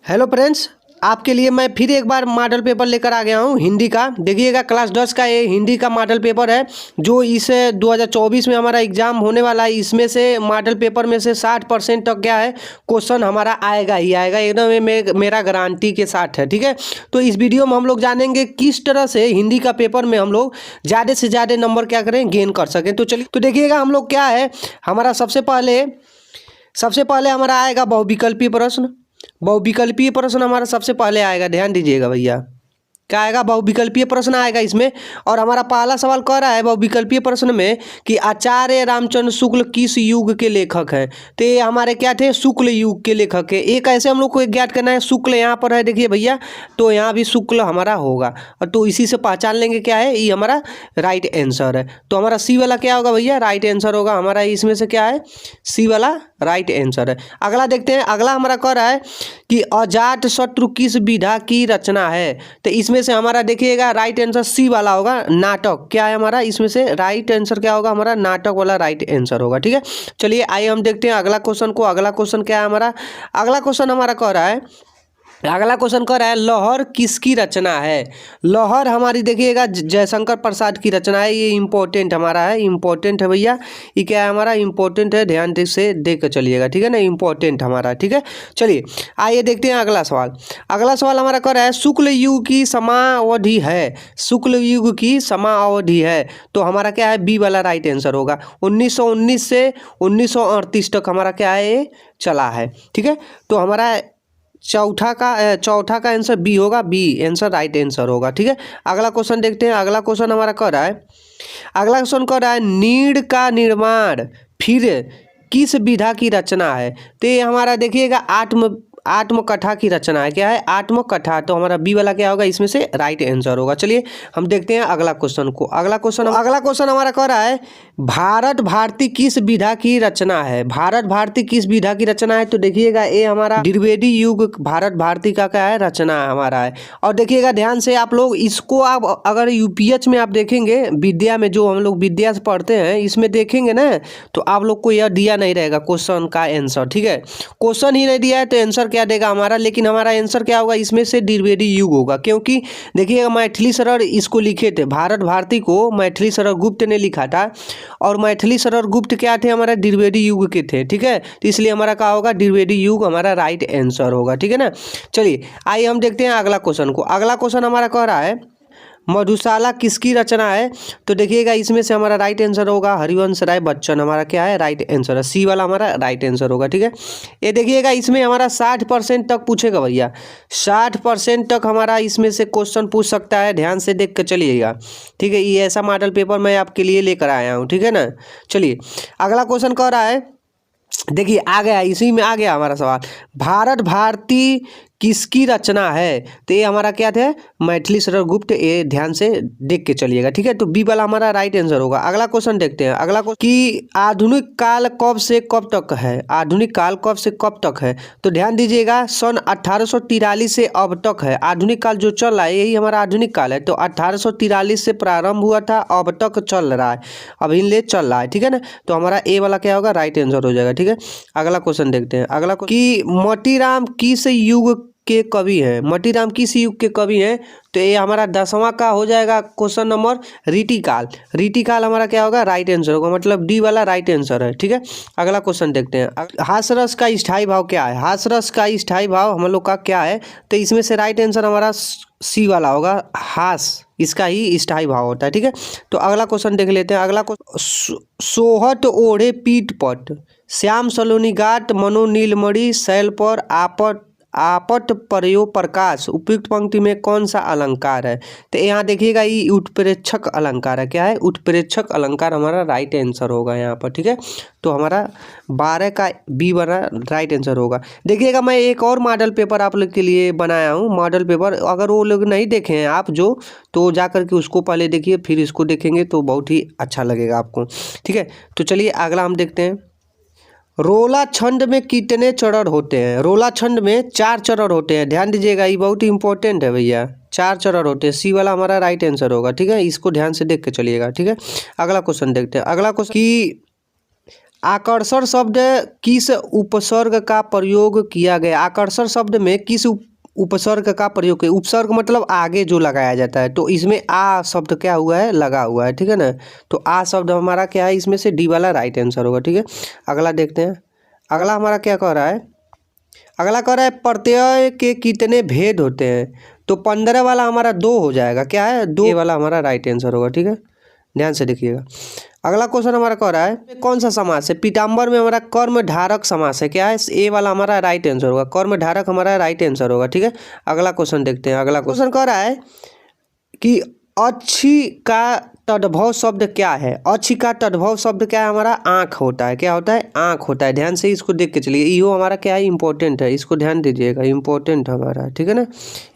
Hello friends, आपके लिए मैं फिर एक बार मॉडल पेपर लेकर आ गया हूँ हिंदी का। देखिएगा क्लास 10 का ये हिंदी का मॉडल पेपर है जो इस 2024 में हमारा एग्जाम होने वाला है। इसमें से मॉडल पेपर में से 60% तक क्या है क्वेश्चन हमारा आएगा ही आएगा, एकदम ये मेरा गारंटी के साथ है। ठीक है, तो इस वीडियो में हम लोग जानेंगे किस तरह से हिंदी का पेपर में हम लोग ज़्यादा से ज़्यादा नंबर क्या करें, गेन कर सकें। तो चलिए, तो देखिएगा हम लोग क्या है, हमारा सबसे पहले हमारा आएगा बहुविकल्पीय प्रश्न। बहुविकल्पीय प्रश्न हमारा सबसे पहले आएगा, ध्यान दीजिएगा भैया, क्या आएगा, बहुविकल्पीय प्रश्न आएगा इसमें। और हमारा पहला सवाल कह रहा है बहुविकल्पीय प्रश्न में कि आचार्य रामचंद्र शुक्ल किस युग के लेखक हैं। तो ये हमारे क्या थे, शुक्ल युग के लेखक है। एक ऐसे हम लोग को ज्ञात करना है, शुक्ल यहाँ पर है देखिए भैया, तो यहाँ भी शुक्ल हमारा होगा और तो इसी से पहचान लेंगे क्या है, ये हमारा राइट आंसर है। तो हमारा सी वाला क्या होगा भैया, राइट आंसर होगा हमारा। इसमें से क्या है, सी वाला राइट आंसर है। अगला देखते हैं, अगला हमारा कह रहा है कि अजात शत्रु किस विधा की रचना है। तो इसमें से हमारा देखिएगा राइट आंसर सी वाला होगा, नाटक। क्या है हमारा, इसमें से राइट आंसर क्या होगा हमारा, नाटक वाला राइट आंसर होगा। ठीक है, चलिए आइए हम देखते हैं अगला क्वेश्चन को। अगला क्वेश्चन क्या है हमारा, अगला क्वेश्चन हमारा कह रहा है, अगला क्वेश्चन कह रहा है लहर किसकी रचना है। लहर हमारी देखिएगा जयशंकर प्रसाद की रचना है। ये इंपॉर्टेंट हमारा है, इंपॉर्टेंट है भैया, ये क्या है हमारा, इंपॉर्टेंट है, ध्यान से देख कर चलिएगा। ठीक है ना, इंपॉर्टेंट हमारा। ठीक है, चलिए आइए देखते हैं अगला सवाल। अगला सवाल हमारा कह रहा है शुक्ल युग की समाअवधि है। शुक्ल युग की समाअवधि है, तो हमारा क्या है, बी वाला राइट आंसर होगा। 1919 से 1938 तक हमारा क्या है, ये चला है। ठीक है, तो हमारा चौथा का आंसर बी होगा, बी आंसर राइट आंसर होगा। ठीक है, अगला क्वेश्चन देखते हैं। अगला क्वेश्चन हमारा कह रहा है, अगला क्वेश्चन कह रहा है नीड़ का निर्माण फिर किस विधा की रचना है। तो ये हमारा देखिएगा आत्मकथा की रचना है। क्या है, आत्मकथा। तो हमारा बी वाला क्या होगा, इसमें से राइट आंसर होगा। चलिए हम देखते हैं अगला क्वेश्चन को। अगला क्वेश्चन हमारा कह रहा है भारत भारती किस विधा की रचना है। भारत भारती किस विधा की रचना है, तो देखिएगा ये हमारा द्विवेदी युग भारत भारती का क्या है, रचना हमारा है। और देखिएगा ध्यान से आप लोग इसको, आप अगर यूपीएच में आप देखेंगे, विद्या में जो हम लोग विद्या से पढ़ते हैं, इसमें देखेंगे ना, तो आप लोग को यह दिया नहीं रहेगा क्वेश्चन का आंसर। ठीक है, क्वेश्चन ही नहीं दिया है तो आंसर क्या देगा हमारा, लेकिन हमारा आंसर क्या होगा, इसमें से द्विवेदी युग होगा। क्योंकि देखिएगा मैथिली शरण इसको लिखे थे, भारत भारती को मैथिली शरण गुप्त ने लिखा था, और मैथिली शरण गुप्त क्या थे, हमारा द्विवेदी युग के थे। ठीक है, तो इसलिए हमारा क्या होगा, द्विवेदी युग हमारा राइट आंसर होगा। ठीक है ना, चलिए आइए हम देखते हैं अगला क्वेश्चन को। अगला क्वेश्चन हमारा कह रहा है मधुशाला किसकी रचना है। तो देखिएगा इसमें से हमारा राइट आंसर होगा हरिवंश राय बच्चन, हमारा क्या है, राइट आंसर है, सी वाला हमारा राइट आंसर होगा। ठीक है, ये देखिएगा इसमें हमारा 60% तक पूछेगा भैया, 60% तक हमारा इसमें से क्वेश्चन पूछ सकता है, ध्यान से देख कर चलिएगा। ठीक है, ये ऐसा मॉडल पेपर मैं आपके लिए लेकर आया हूँ। ठीक है ना, चलिए अगला क्वेश्चन कह रहा है, देखिए आ गया, इसी में आ गया हमारा सवाल, भारत भारती किसकी रचना है। तो ये हमारा क्या थे, मैथिली शरण गुप्त, ये ध्यान से देख के चलिएगा। ठीक है, तो बी वाला हमारा राइट आंसर होगा। अगला क्वेश्चन देखते हैं। अगला क्वेश्चन कि आधुनिक काल कब से कब तक है। आधुनिक काल कब से कब तक है, तो ध्यान दीजिएगा सन 1843 से अब तक है। आधुनिक काल जो चल रहा है यही हमारा आधुनिक काल है। तो 1843 से प्रारंभ हुआ था, अब तक चल रहा है, अभी ले चल रहा है। ठीक है ना, तो हमारा ए वाला क्या होगा, राइट आंसर हो जाएगा। ठीक है, अगला क्वेश्चन देखते हैं। अगला कि मोतीराम किस युग के कवि हैं। मोतीराम किस युग के कवि हैं, तो ये हमारा 10वां का हो जाएगा क्वेश्चन नंबर, रीतिकाल। रीतिकाल हमारा क्या होगा, राइट आंसर होगा, मतलब डी वाला राइट आंसर है। ठीक है, अगला क्वेश्चन देखते हैं। हास्यरस का स्थायी भाव क्या है। हास्यरस का स्थायी भाव हम लोग का क्या है, तो इसमें से राइट आंसर हमारा सी वाला होगा, हास, इसका ही स्थायी भाव होता है। ठीक है, तो अगला क्वेश्चन देख लेते हैं। अगला क्वेश्चन सोहत ओढ़े पीठ पट श्याम सलोनी घाट मनो नीलमणि शैल पर आपट पर्यो प्रकाश उपयुक्त पंक्ति में कौन सा अलंकार है। तो यहाँ देखिएगा ये उत्प्रेक्षक अलंकार है। क्या है, उत्प्रेक्षक अलंकार हमारा राइट आंसर होगा यहाँ पर। ठीक है, तो हमारा 12 का बी बना राइट आंसर होगा। देखिएगा मैं एक और मॉडल पेपर आप लोग के लिए बनाया हूँ। मॉडल पेपर अगर वो लोग नहीं देखे हैं आप जो, तो जा करके उसको पहले देखिए, फिर इसको देखेंगे तो बहुत ही अच्छा लगेगा आपको। ठीक है, तो चलिए अगला हम देखते हैं। रोला छंद में कितने चरण होते हैं। रोला छंद में 4 चरण होते हैं। ध्यान दीजिएगा, ये बहुत ही इंपॉर्टेंट है भैया, 4 चरण होते हैं। सी वाला हमारा राइट आंसर होगा। ठीक है, इसको ध्यान से देख के चलिएगा। ठीक है, अगला क्वेश्चन देखते हैं। अगला क्वेश्चन कि आकर्षण शब्द किस उपसर्ग का प्रयोग किया गया? आकर्षण शब्द में किस उपसर्ग का प्रयोग किया? उपसर्ग मतलब आगे जो लगाया जाता है, तो इसमें आ शब्द क्या हुआ है, लगा हुआ है, ठीक है ना। तो आ शब्द हमारा क्या है, इसमें से डी वाला राइट आंसर होगा, ठीक है। अगला देखते हैं, अगला हमारा क्या कह रहा है, अगला कह रहा है प्रत्यय के कितने भेद होते हैं? तो 15 वाला हमारा 2 हो जाएगा, क्या है 2 वाला हमारा राइट आंसर होगा, ठीक है, ध्यान से देखिएगा। अगला क्वेश्चन हमारा कह रहा है कौन सा समास है? पीताम्बर में हमारा कर्म धारक समास है, क्या है, ए वाला हमारा राइट आंसर होगा, कर्म धारक हमारा राइट आंसर होगा, ठीक है। अगला क्वेश्चन देखते हैं, अगला क्वेश्चन कह रहा है कि अच्छी का तद्भव शब्द क्या है? अच्छी का तद्भव शब्द क्या है हमारा? आँख होता है, क्या होता है, आँख होता है। ध्यान से इसको देख के चलिए, यो हमारा क्या है, इंपॉर्टेंट है, इसको ध्यान दीजिएगा, इंपॉर्टेंट हमारा, ठीक है ना,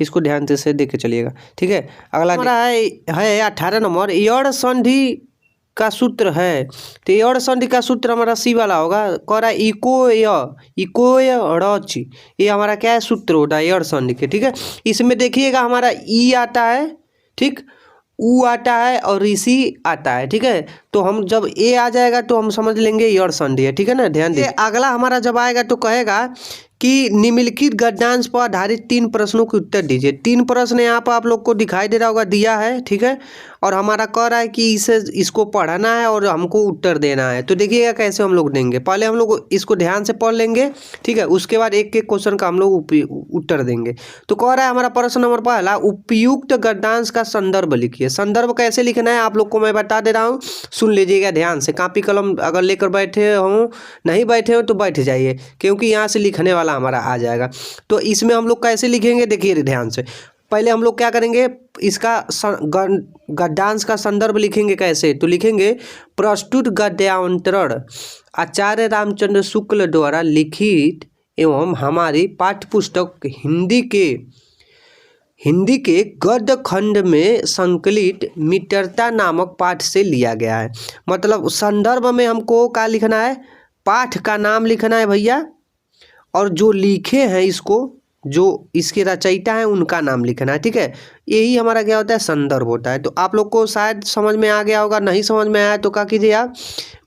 इसको ध्यान से देख के चलिएगा, ठीक है। अगला हमारा है 18 नंबर, यड़ संधि का सूत्र है, तो यड़ संधि का सूत्र हमारा सी वाला होगा, कह रहा है इको रची, ये हमारा क्या है, सूत्र होता है यड़ संधि के, ठीक है। इसमें देखिएगा हमारा ई आता है, ठीक, ऊ आता है और ऋषि आता है, ठीक है। तो हम जब ए आ जाएगा तो हम समझ लेंगे यड़ संधि है, ठीक है ना, ध्यान दीजिए। अगला हमारा जब आएगा तो कहेगा कि निम्नलिखित गद्यांश पर आधारित 3 प्रश्नों के उत्तर दीजिए। 3 प्रश्न यहाँ पर आप लोग को दिखाई दे रहा होगा, दिया है, ठीक है। और हमारा कह रहा है कि इसको पढ़ना है और हमको उत्तर देना है। तो देखिएगा कैसे हम लोग देंगे, पहले हम लोग इसको ध्यान से पढ़ लेंगे, ठीक है, उसके बाद एक एक क्वेश्चन का हम लोग उत्तर देंगे। तो कह रहा है हमारा प्रश्न नंबर पहला, उपयुक्त गद्यांश का संदर्भ लिखिए। संदर्भ कैसे लिखना है आप लोग को मैं बता दे रहा हूँ, सुन लीजिएगा ध्यान से। कॉपी कलम अगर लेकर बैठे हो, नहीं बैठे हो तो बैठ जाइए, क्योंकि यहाँ से लिखने वाला हमारा आ जाएगा। तो इसमें हम लोग कैसे लिखेंगे, देखिए ध्यान से। पहले हम लोग क्या करेंगे, इसका गद्यांश का संदर्भ लिखेंगे कैसे, तो लिखेंगे प्रस्तुत गद्यांतरण आचार्य रामचंद्र शुक्ल द्वारा लिखित एवं हमारी पाठ्य पुस्तक हिंदी के गद्य खंड में संकलित मित्रता नामक पाठ से लिया गया है। मतलब संदर्भ में हमको क्या लिखना है, पाठ का नाम लिखना है भैया, और जो लिखे हैं इसको, जो इसके रचयिता हैं उनका नाम लिखना है, ठीक है। यही हमारा क्या होता है, संदर्भ होता है। तो आप लोग को शायद समझ में आ गया होगा, नहीं समझ में आया तो क्या कीजिए, आप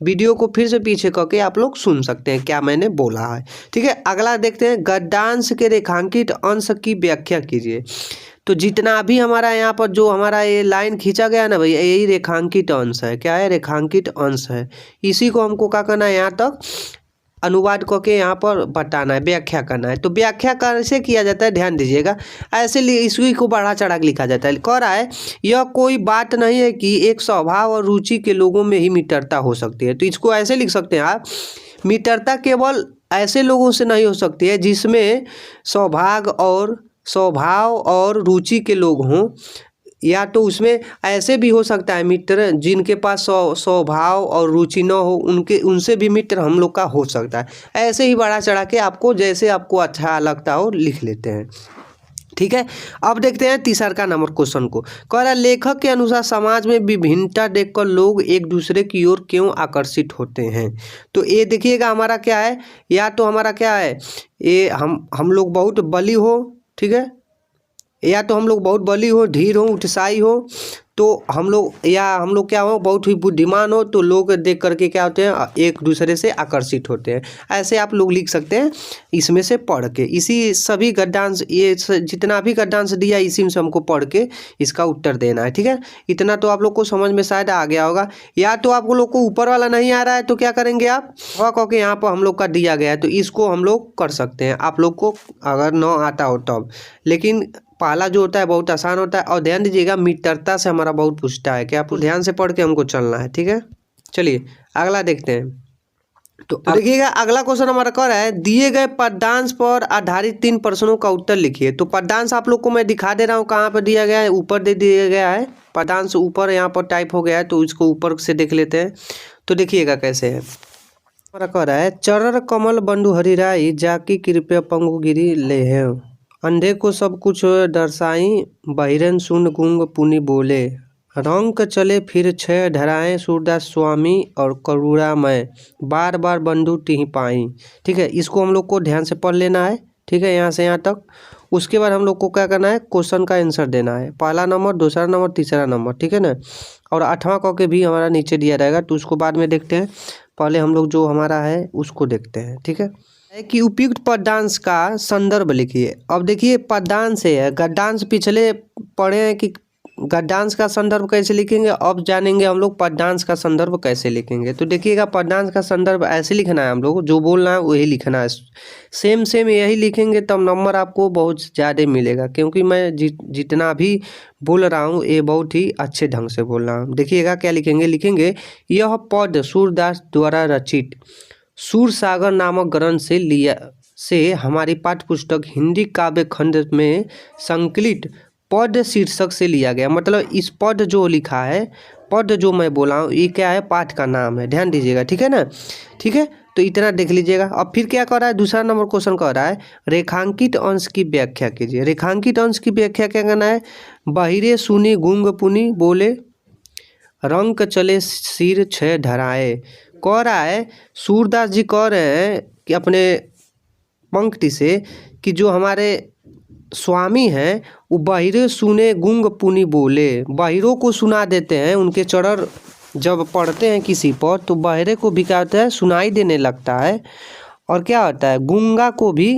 वीडियो को फिर से पीछे करके आप लोग सुन सकते हैं क्या मैंने बोला है, ठीक है। अगला देखते हैं, गद्यांश के रेखांकित अंश की व्याख्या कीजिए। तो जितना भी हमारा यहाँ पर जो हमारा ये लाइन खींचा गया ना भैया, यही रेखांकित अंश है, क्या है, रेखांकित अंश है। इसी को हमको क्या करना है, यहाँ तक अनुवाद करके यहाँ पर बताना है, व्याख्या करना है। तो व्याख्या कैसे किया जाता है, ध्यान दीजिएगा। ऐसे इसी को बढ़ा चढ़ा के लिखा जाता है। कह रहा है यह कोई बात नहीं है कि एक स्वभाव और रुचि के लोगों में ही मित्रता हो सकती है। तो इसको ऐसे लिख सकते हैं आप, मित्रता केवल ऐसे लोगों से नहीं हो सकती है जिसमें स्वभाव और रुचि के लोग हों, या तो उसमें ऐसे भी हो सकता है मित्र जिनके पास स्वभाव और रुचि न हो, उनसे भी मित्र हम लोग का हो सकता है। ऐसे ही बढ़ा चढ़ा के आपको जैसे आपको अच्छा लगता हो लिख लेते हैं, ठीक है। अब देखते हैं तीसरा नंबर क्वेश्चन को। कह रहा है लेखक के अनुसार समाज में विभिन्नता देखकर लोग एक दूसरे की ओर क्यों आकर्षित होते हैं? तो ये देखिएगा हमारा क्या है, या तो हमारा क्या है, ये हम लोग बहुत बली हो, ठीक है, या तो हम लोग बहुत बली हो, धीर हो, उत्साही हो, तो हम लोग क्या हो, बहुत ही बुद्धिमान हो, तो लोग देख करके क्या होते हैं, एक दूसरे से आकर्षित होते हैं। ऐसे आप लोग लिख सकते हैं इसमें से पढ़ के। इसी सभी गद्यांश, ये जितना भी गद्यांश दिया इसी में से हमको पढ़ के इसका उत्तर देना है, ठीक है। इतना तो आप लोग को समझ में शायद आ गया होगा। या तो आप लोग को ऊपर वाला नहीं आ रहा है तो क्या करेंगे आप, कह के यहाँ पर हम लोग का दिया गया है तो इसको हम लोग कर सकते हैं, आप लोग को अगर न आता हो तब। लेकिन पहला जो होता है बहुत आसान होता है। और ध्यान दीजिएगा मित्रता से हमारा बहुत पूछता है, क्या आपको ध्यान से पढ़ के हमको चलना है, ठीक है। चलिए अगला देखते हैं। तो देखिएगा अगला क्वेश्चन हमारा कह रहा है दिए गए पद्यांश पर आधारित 3 प्रश्नों का उत्तर लिखिए। तो पद्यांश आप लोग को मैं दिखा दे रहा हूँ, कहाँ पर दिया गया है, ऊपर दे दिया गया है पद्यांश, ऊपर यहाँ पर टाइप हो गया है, तो इसको ऊपर से देख लेते हैं। तो देखिएगा कैसे है, हमारा कह रहा है चरर कमल बंधु हरिराई जाकी कृपया पंगुगिरी ले है, अंधे को सब कुछ दर्शाई बहिरन सुन गुंग पुनि बोले, रंग चले फिर छह धराएं सूरदास स्वामी और करुणामय, बार बार बंधु तिहि पाई। ठीक है, इसको हम लोग को ध्यान से पढ़ लेना है, ठीक है, यहाँ से यहाँ तक। उसके बाद हम लोग को क्या करना है, क्वेश्चन का आंसर देना है, पहला नंबर, दूसरा नंबर, तीसरा नंबर, ठीक है ना। और 8वां क के भी हमारा नीचे दिया रहेगा, तो उसको बाद में देखते हैं। पहले हम लोग जो हमारा है उसको देखते हैं। ठीक है कि उपयुक्त पदयांश का संदर्भ लिखिए। अब देखिए पदयांश है, गद्यांश पिछले पढ़े हैं कि गद्यांश का संदर्भ कैसे लिखेंगे, अब जानेंगे हम लोग पदयांश का संदर्भ कैसे लिखेंगे। तो देखिएगा पदयांश का संदर्भ ऐसे लिखना है, हम लोग जो बोलना है वही लिखना है, सेम यही लिखेंगे तब नंबर आपको बहुत ज़्यादा मिलेगा, क्योंकि मैं जितना भी बोल रहा हूँ ये बहुत ही अच्छे ढंग से बोल रहा हूँ। देखिएगा क्या लिखेंगे, यह पद सूरदास द्वारा रचित सूरसागर नामक ग्रंथ से हमारी पाठ्य पुस्तक हिंदी काव्य खंड में संकलित पद शीर्षक से लिया गया। मतलब इस पद जो लिखा है, पद जो मैं बोला हूँ ये क्या है, पाठ का नाम है, ध्यान दीजिएगा। ठीक है ना, ठीक है, तो इतना देख लीजिएगा। अब फिर क्या कर रहा है, दूसरा नंबर क्वेश्चन कर रहा है रेखांकित अंश की व्याख्या कीजिए। रेखांकित अंश की व्याख्या क्या करना है, बहिरे सुनी गूंग पुनी बोले रंग चले सिर छह धराए। कह रहा है सूरदास जी कह रहे हैं कि अपने पंक्ति से कि जो हमारे स्वामी हैं वो बहिरे सुने गूंग पुनी बोले, बहिरों को सुना देते हैं, उनके चरण जब पढ़ते हैं किसी पर तो बहरे को भी क्या होता है, सुनाई देने लगता है, और क्या होता है गूंगा को भी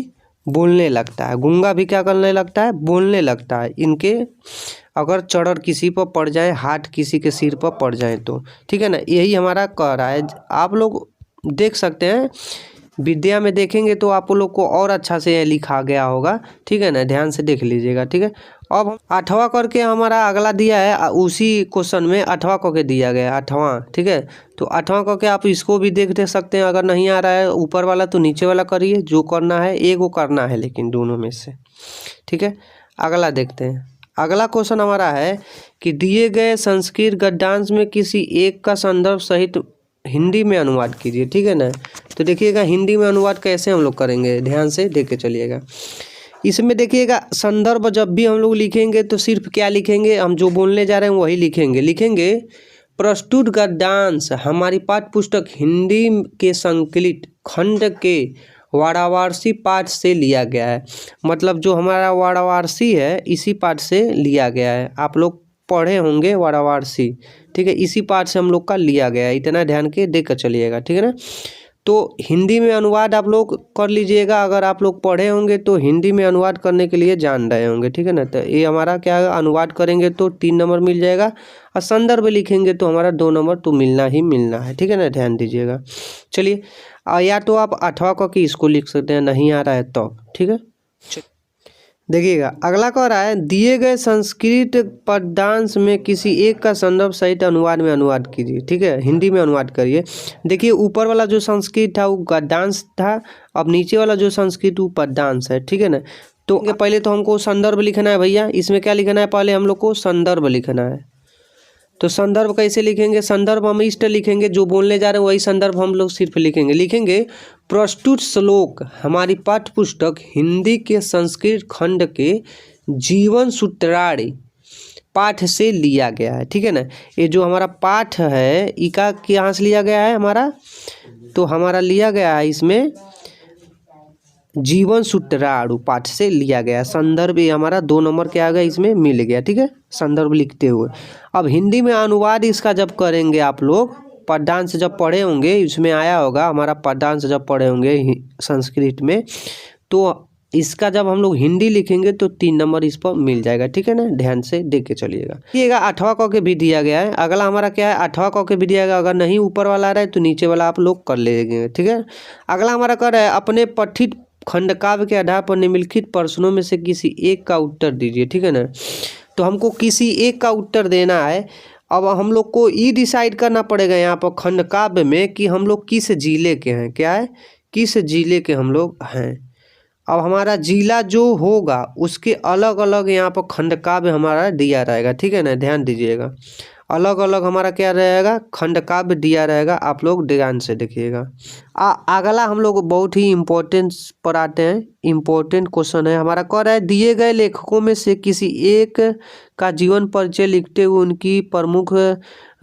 बोलने लगता है, गूंगा भी क्या करने लगता है, बोलने लगता है। इनके अगर चढ़र किसी पर पड़ जाए, हाथ किसी के सिर पर पड़ जाए तो, ठीक है ना, यही हमारा कह रहा है। आप लोग देख सकते हैं विद्या में देखेंगे तो आप लोग को और अच्छा से लिखा गया होगा। ठीक है ना, ध्यान से देख लीजिएगा। ठीक है, अब हम 8वां करके हमारा अगला दिया है, उसी क्वेश्चन में 8वां करके दिया गया है 8वां। ठीक है, तो 8वां करके आप इसको भी देख सकते हैं। अगर नहीं आ रहा है ऊपर वाला तो नीचे वाला करिए, जो करना है एक वो करना है, लेकिन दोनों में से। ठीक है, अगला देखते हैं। अगला क्वेश्चन हमारा है कि दिए गए संस्कृत गद्यांश में किसी एक का संदर्भ सहित हिंदी में अनुवाद कीजिए। ठीक है ना, तो देखिएगा हिंदी में अनुवाद कैसे हम लोग करेंगे, ध्यान से देख के चलिएगा। इसमें देखिएगा संदर्भ जब भी हम लोग लिखेंगे तो सिर्फ क्या लिखेंगे, हम जो बोलने जा रहे हैं वही लिखेंगे प्रस्तुत गद्यांश हमारी पाठ्य पुस्तक हिंदी के संकलित खंड के वाराणसी पाठ से लिया गया है। मतलब जो हमारा वाराणसी है इसी पाठ से लिया गया है, आप लोग पढ़े होंगे वाराणसी। ठीक है, इसी पाठ से हम लोग का लिया गया है, इतना ध्यान के देख कर चलिएगा। ठीक है ना, तो हिंदी में अनुवाद आप लोग कर लीजिएगा। अगर आप लोग पढ़े होंगे तो हिंदी में अनुवाद करने के लिए जान रहे होंगे। ठीक है ना, तो ये हमारा क्या है, अनुवाद करेंगे तो 3 नंबर मिल जाएगा, और संदर्भ लिखेंगे तो हमारा 2 नंबर तो मिलना ही मिलना है। ठीक है ना, ध्यान दीजिएगा। चलिए, या तो आप 8वां करके इसको लिख सकते हैं, नहीं आ रहा है तो। ठीक है, देखिएगा अगला कह रहा है दिए गए संस्कृत पद्यांश में किसी एक का संदर्भ सहित अनुवाद में अनुवाद कीजिए। ठीक है, हिंदी में अनुवाद करिए। देखिए ऊपर वाला जो संस्कृत था वो गद्यांश था, अब नीचे वाला जो संस्कृत वो पद्यांश है। ठीक है ना, तो पहले तो हमको संदर्भ लिखना है भैया। इसमें क्या लिखना है, पहले हम लोग को संदर्भ लिखना है। तो संदर्भ कैसे लिखेंगे, संदर्भ हम इष्ट लिखेंगे, जो बोलने जा रहे हैं वही संदर्भ हम लोग सिर्फ लिखेंगे प्रस्तुत श्लोक हमारी पाठ्य पुस्तक हिंदी के संस्कृत खंड के जीवन सूत्राणी पाठ से लिया गया है। ठीक है ना, ये जो हमारा पाठ है इका कहाँ से लिया गया है हमारा, तो हमारा लिया गया है इसमें जीवन सूत्राणु पाठ से लिया गया। संदर्भ ये हमारा 2 नंबर क्या आ गया, इसमें मिल गया। ठीक है, संदर्भ लिखते हुए अब हिंदी में अनुवाद इसका जब करेंगे, आप लोग पद्यांश जब पढ़े होंगे, इसमें आया होगा हमारा पद्यांश जब पढ़े होंगे संस्कृत में, तो इसका जब हम लोग हिंदी लिखेंगे तो 3 नंबर इस पर मिल जाएगा। ठीक है ना, ध्यान से देख के चलिएगा। देखिएगा 8वां क के भी दिया गया है। अगला हमारा क्या है, 8वां क के भी दिया गया। अगर नहीं ऊपर वाला आ रहा है तो नीचे वाला आप लोग कर लेंगे। ठीक है, अगला हमारा कर रहा है अपने पठित खंडकाव्य के आधार पर निम्नलिखित प्रश्नों में से किसी एक का उत्तर दीजिए। ठीक है ना, तो हमको किसी एक का उत्तर देना है। अब हम लोग को ये डिसाइड करना पड़ेगा यहाँ पर खंडकाव्य में कि हम लोग किस जिले के हैं, क्या है, किस जिले के हम लोग हैं। अब हमारा जिला जो होगा उसके अलग अलग यहाँ पर खंडकाव्य हमारा दिया रहेगा। ठीक है ना, ध्यान दीजिएगा, अलग अलग हमारा क्या रहेगा, खंडकाव्य दिया रहेगा। आप लोग ध्यान से देखिएगा। अगला हम लोग बहुत ही इम्पोर्टेंट पर आते हैं। इम्पोर्टेंट क्वेश्चन है हमारा, कह रहा है दिए गए लेखकों में से किसी एक का जीवन परिचय लिखते हुए उनकी प्रमुख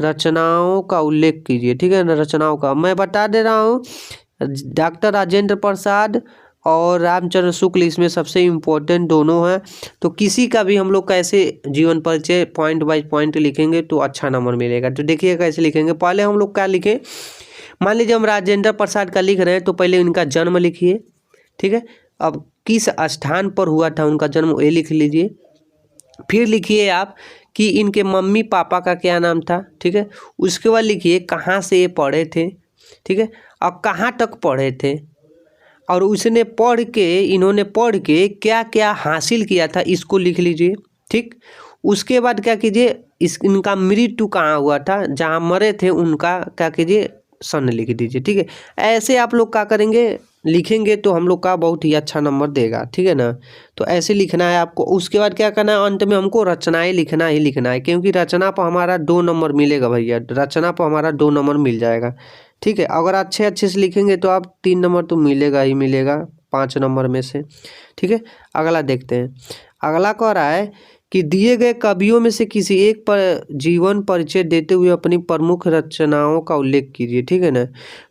रचनाओं का उल्लेख कीजिए। ठीक है ना, रचनाओं का मैं बता दे रहा हूँ, डॉक्टर राजेंद्र प्रसाद और रामचंद्र शुक्ल इसमें सबसे इम्पोर्टेंट दोनों हैं। तो किसी का भी हम लोग कैसे जीवन परिचय पॉइंट बाय पॉइंट लिखेंगे तो अच्छा नंबर मिलेगा। तो देखिए कैसे लिखेंगे, पहले हम लोग क्या लिखें, मान लीजिए हम राजेंद्र प्रसाद का लिख रहे हैं तो पहले इनका जन्म लिखिए, ठीक है। अब किस स्थान पर हुआ था उनका जन्म ये लिख लीजिए। फिर लिखिए आप कि इनके मम्मी पापा का क्या नाम था, ठीक है। उसके बाद लिखिए कहाँ से ये पढ़े थे, ठीक है, और कहाँ तक पढ़े थे, और उसने इन्होंने पढ़ के क्या क्या हासिल किया था, इसको लिख लीजिए, ठीक। उसके बाद क्या कीजिए, इनका मृत्यु कहाँ हुआ था, जहाँ मरे थे उनका क्या कीजिए सन लिख दीजिए, ठीक है। ऐसे आप लोग क्या करेंगे, लिखेंगे तो हम लोग का बहुत ही अच्छा नंबर देगा, ठीक है ना। तो ऐसे लिखना है आपको। उसके बाद क्या करना है, अंत में हमको रचनाएं लिखना ही लिखना है, क्योंकि रचना पर हमारा 2 नंबर मिलेगा भैया, रचना पर हमारा 2 नंबर मिल जाएगा, ठीक है। अगर अच्छे अच्छे से लिखेंगे तो आप 3 नंबर तो मिलेगा ही मिलेगा 5 नंबर में से, ठीक है। अगला देखते हैं। अगला कह रहा है कि दिए गए कवियों में से किसी एक पर जीवन परिचय देते हुए अपनी प्रमुख रचनाओं का उल्लेख कीजिए, ठीक है ना।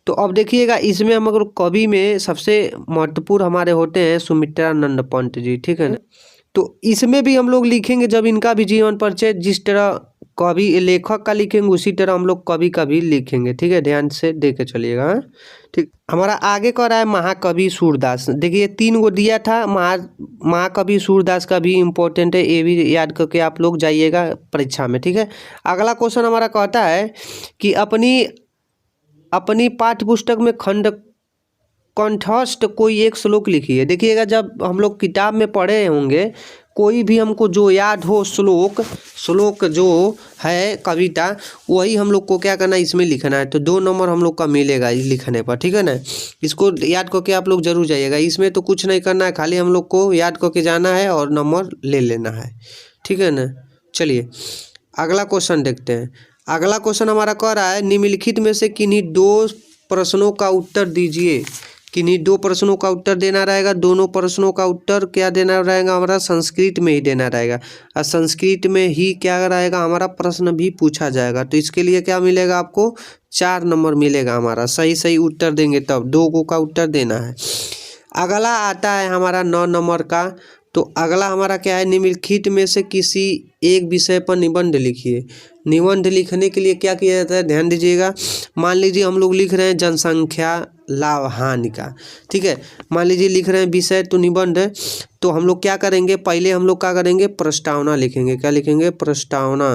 तो अब देखिएगा, इसमें हम अगर कवि में सबसे महत्वपूर्ण हमारे होते हैं सुमित्रानंद पंत जी, ठीक है ना। तो इसमें भी हम लोग लिखेंगे जब इनका भी जीवन परिचय, जिस तरह कवि लेखक का लिखेंगे उसी तरह हम लोग कवि का भी लिखेंगे, ठीक है। ध्यान से देख के चलिएगा, हाँ? ठीक। हमारा आगे कह रहा है महाकवि सूरदास। देखिए 3 गो दिया था, महाकवि सूरदास का भी इम्पोर्टेंट है, ये भी याद करके आप लोग जाइएगा परीक्षा में, ठीक है। अगला क्वेश्चन हमारा कहता है कि अपनी पाठ्य पुस्तक में कंठस्थ कोई एक श्लोक लिखिए। देखिएगा, जब हम लोग किताब में पढ़े होंगे, कोई भी हमको जो याद हो श्लोक जो है कविता, वही हम लोग को क्या करना है, इसमें लिखना है। तो 2 नंबर हम लोग का मिलेगा इस लिखने पर, ठीक है ना। इसको याद करके आप लोग जरूर जाइएगा। इसमें तो कुछ नहीं करना है, खाली हम लोग को याद करके जाना है और नंबर ले लेना है, ठीक है ना। चलिए अगला क्वेश्चन देखते हैं। अगला क्वेश्चन हमारा कह रहा है निम्नलिखित में से किन्हीं 2 प्रश्नों का उत्तर दीजिए। किन्हीं 2 प्रश्नों का उत्तर देना रहेगा। दोनों प्रश्नों का उत्तर क्या देना रहेगा, हमारा संस्कृत में ही देना रहेगा, और संस्कृत में ही क्या रहेगा, हमारा प्रश्न भी पूछा जाएगा। तो इसके लिए क्या मिलेगा, आपको 4 नंबर मिलेगा हमारा। सही उत्तर देंगे तब 2 का उत्तर देना है। अगला आता है हमारा 9 नंबर का। तो अगला हमारा क्या है, निम्नलिखित में से किसी एक विषय पर निबंध लिखिए। निबंध लिखने के लिए क्या किया जाता है, ध्यान दीजिएगा। मान लीजिए हम लोग लिख रहे हैं जनसंख्या लाभ हानि का, ठीक है। मान लीजिए लिख रहे हैं विषय तो निबंध, तो हम लोग क्या करेंगे, पहले हम लोग क्या करेंगे, प्रस्तावना लिखेंगे। क्या लिखेंगे, प्रस्तावना,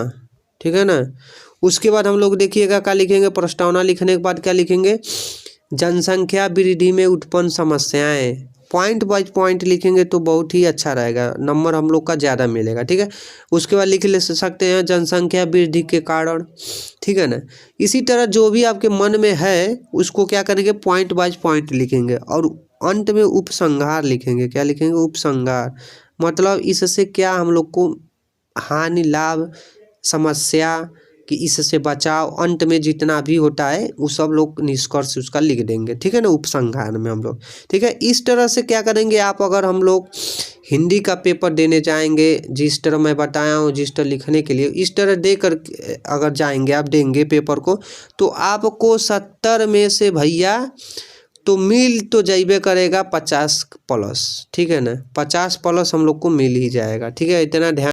ठीक है ना। उसके बाद हम लोग देखिएगा क्या लिखेंगे, प्रस्तावना लिखने के बाद क्या लिखेंगे, जनसंख्या वृद्धि में उत्पन्न समस्याएं। पॉइंट बाय पॉइंट लिखेंगे तो बहुत ही अच्छा रहेगा, नंबर हम लोग का ज़्यादा मिलेगा, ठीक है। उसके बाद लिख ले सकते हैं जनसंख्या वृद्धि के कारण, ठीक है ना। इसी तरह जो भी आपके मन में है उसको क्या करेंगे, पॉइंट बाय पॉइंट लिखेंगे, और अंत में उपसंहार लिखेंगे। क्या लिखेंगे, उपसंहार। मतलब इससे क्या हम लोग को हानि लाभ समस्या कि इससे बचाव, अंत में जितना भी होता है वो सब लोग निष्कर्ष उसका लिख देंगे, ठीक है ना, उपसंहार में हम लोग, ठीक है। इस तरह से क्या करेंगे आप, अगर हम लोग हिंदी का पेपर देने जाएंगे, जिस तरह मैं बताया हूँ, जिस तरह लिखने के लिए, इस तरह देकर अगर जाएंगे आप देंगे पेपर को, तो आपको 70 में से भैया तो मिल तो जाइबे करेगा 50 प्लस, ठीक है ना। 50 प्लस हम लोग को मिल ही जाएगा, ठीक है। इतना ध्यान